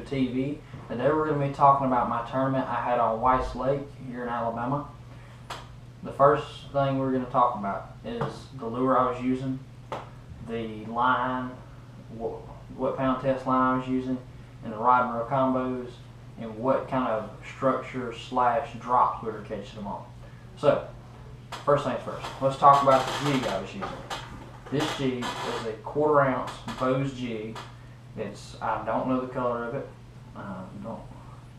through TV. Today we're going to be talking about my tournament I had on Weiss Lake here in Alabama. The first thing we're going to talk about is the lure I was using, the line, what pound test line I was using, and the rod and reel combos, and what kind of structure / drops we were catching them on. So, first things first, let's talk about the jig I was using. This jig is a 1/4 ounce Bose jig. I don't know the color of it. I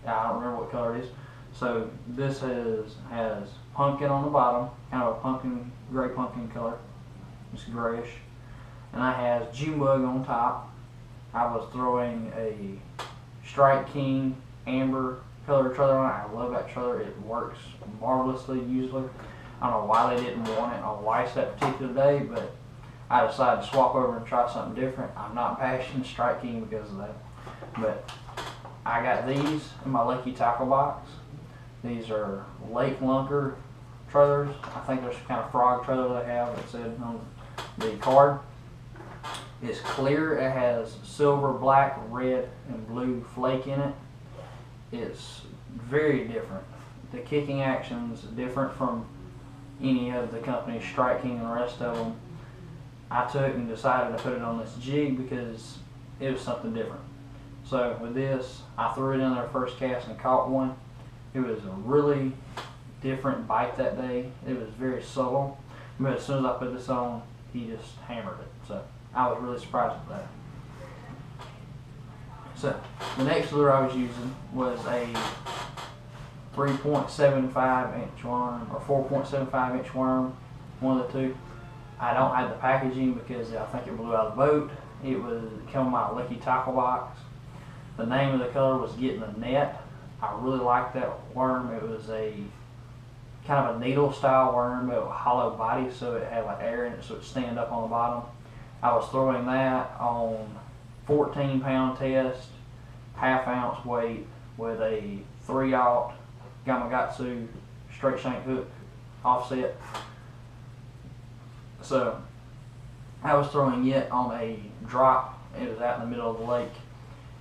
don't remember what color it is. So this has pumpkin on the bottom, kind of a gray pumpkin color. It's grayish, and it has June bug on top. I was throwing a Strike King amber color trailer on it. I love that trailer. It works marvelously usually. I don't know why they didn't want it on Weiss that particular day, but I decided to swap over and try something different. I'm not bashing Strike King because of that, but I got these in my Lucky Tackle box. These are Lake Lunker trailers. I think there's some kind of frog trailer they have. It said on the card. It's clear. It has silver, black, red, and blue flake in it. It's very different. The kicking action's different from any of the company's Strike King and the rest of them. I took and decided to put it on this jig because it was something different. So with this, I threw it in there first cast and caught one. It was a really different bite that day. It was very subtle, but as soon as I put this on, he just hammered it. So I was really surprised with that. So the next lure I was using was a 3.75 inch worm or 4.75 inch worm, one of the two. I don't have the packaging because I think it blew out of the boat. It came in my Lucky Tackle box. The name of the color was Getting a Net. I really liked that worm. It was a kind of a needle style worm, but with hollow body, so it had like air in it, so it would stand up on the bottom. I was throwing that on 14-pound test, ½ ounce weight with a 3/0 Gamakatsu straight shank hook offset. So I was throwing it on a drop. It was out in the middle of the lake.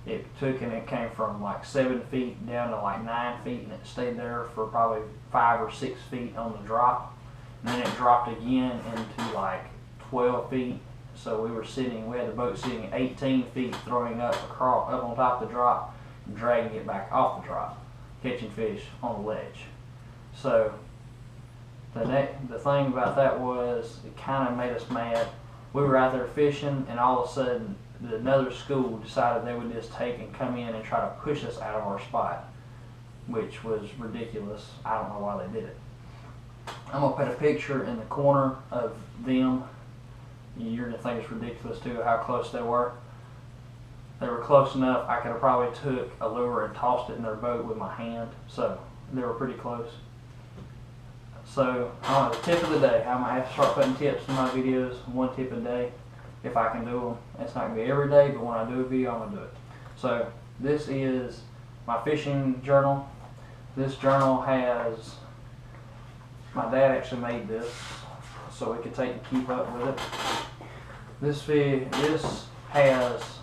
It took and it came from like 7 feet down to like 9 feet, and it stayed there for probably 5 or 6 feet on the drop. And then it dropped again into like 12 feet. So we had the boat sitting at 18 feet, throwing up on top of the drop and dragging it back off the drop, catching fish on the ledge. So the thing about that was it kind of made us mad. We were out there fishing, and all of a sudden another school decided they would just take and come in and try to push us out of our spot, which was ridiculous. I don't know why they did it. I'm going to put a picture in the corner of them. You're going to think it's ridiculous too how close they were. They were close enough I could have probably took a lure and tossed it in their boat with my hand. So they were pretty close. So the tip of the day, I might have to start putting tips in my videos, 1 tip a day if I can do them. It's not going to be every day, but when I do a video, I'm going to do it. So this is my fishing journal. This journal has, my dad actually made this so we could take and keep up with it. This has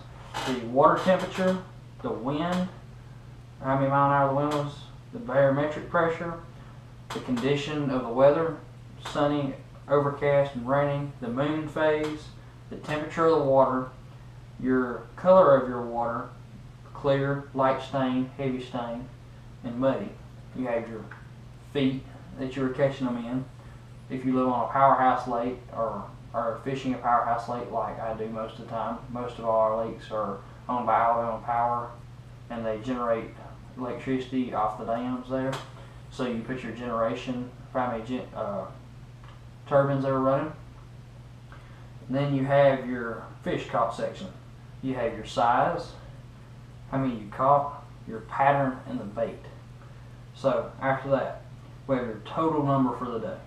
the water temperature, the wind, how many mile an hour the wind was, the barometric pressure, the condition of the weather, sunny, overcast, and raining, the moon phase, the temperature of the water, your color of your water, clear, light stain, heavy stain, and muddy. You have your feet that you were catching them in. If you live on a powerhouse lake or fishing a powerhouse lake like I do most of the time, most of our lakes are owned by Alabama Power, and they generate electricity off the dams there. So you put your generation, how many turbines they were running. And then you have your fish caught section. You have your size, how many you caught, your pattern, and the bait. So after that, we have your total number for the day.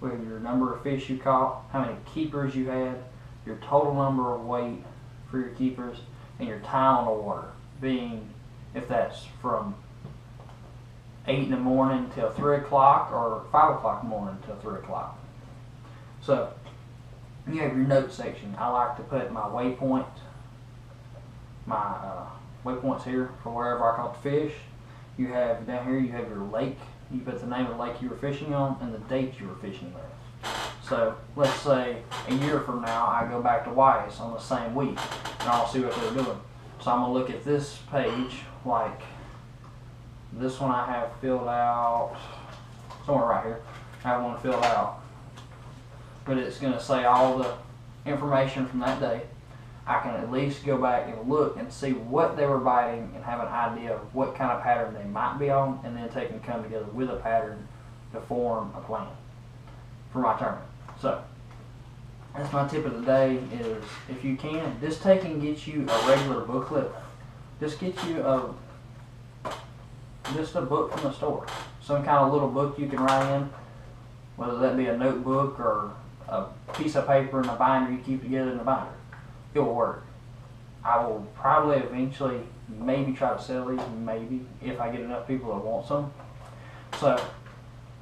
We have your number of fish you caught, how many keepers you had, your total number of weight for your keepers, and your time on the water, being if that's from 8 in the morning till 3 o'clock or 5 o'clock in the morning till 3 o'clock. So you have your note section. I like to put my waypoint, my waypoints here for wherever I caught the fish. You have down here, you have your lake. You put the name of the lake you were fishing on and the date you were fishing there. So let's say a year from now I go back to Weiss on the same week and I'll see what they're doing. So I'm going to look at this page, like this one I have filled out somewhere right here. I have one filled out. But it's going to say all the information from that day. I can at least go back and look and see what they were biting and have an idea of what kind of pattern they might be on, and then take and come together with a pattern to form a plan for my tournament. So that's my tip of the day is, if you can, just take and get you a regular booklet. Just get you just a book from the store. Some kind of little book you can write in, whether that be a notebook or a piece of paper and a binder you keep together in a binder. It will work. I will probably eventually maybe try to sell these, maybe, if I get enough people that want some. So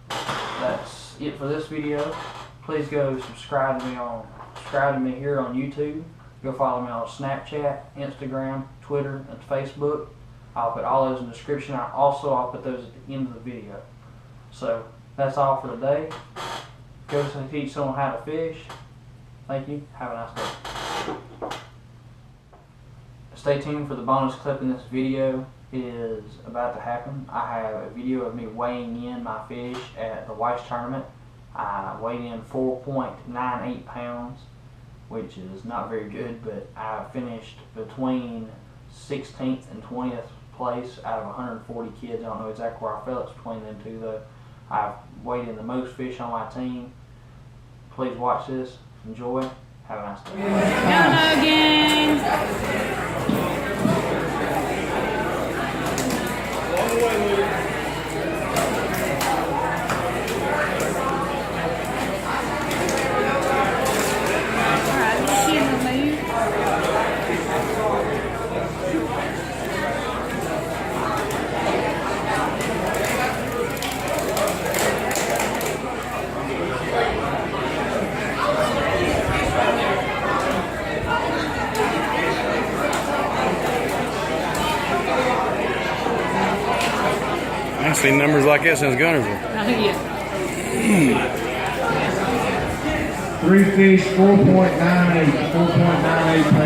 that's it for this video. Please go subscribe to me here on YouTube. Go follow me on Snapchat, Instagram, Twitter, and Facebook. I'll put all those in the description. I'll put those at the end of the video. So that's all for today. Go teach someone how to fish. Thank you. Have a nice day. Stay tuned for the bonus clip in this video. It is about to happen. I have a video of me weighing in my fish at the Weiss tournament. I weighed in 4.98 pounds, which is not very good, but I finished between 16th and 20th place out of 140 kids. I don't know exactly where I fell. It's between them two though. I've weighed in the most fish on my team. Please watch this. Enjoy. Have a nice day. Go again. I ain't seen numbers like that since Gunnersville. Yeah. 3 fish, 4.98 pounds.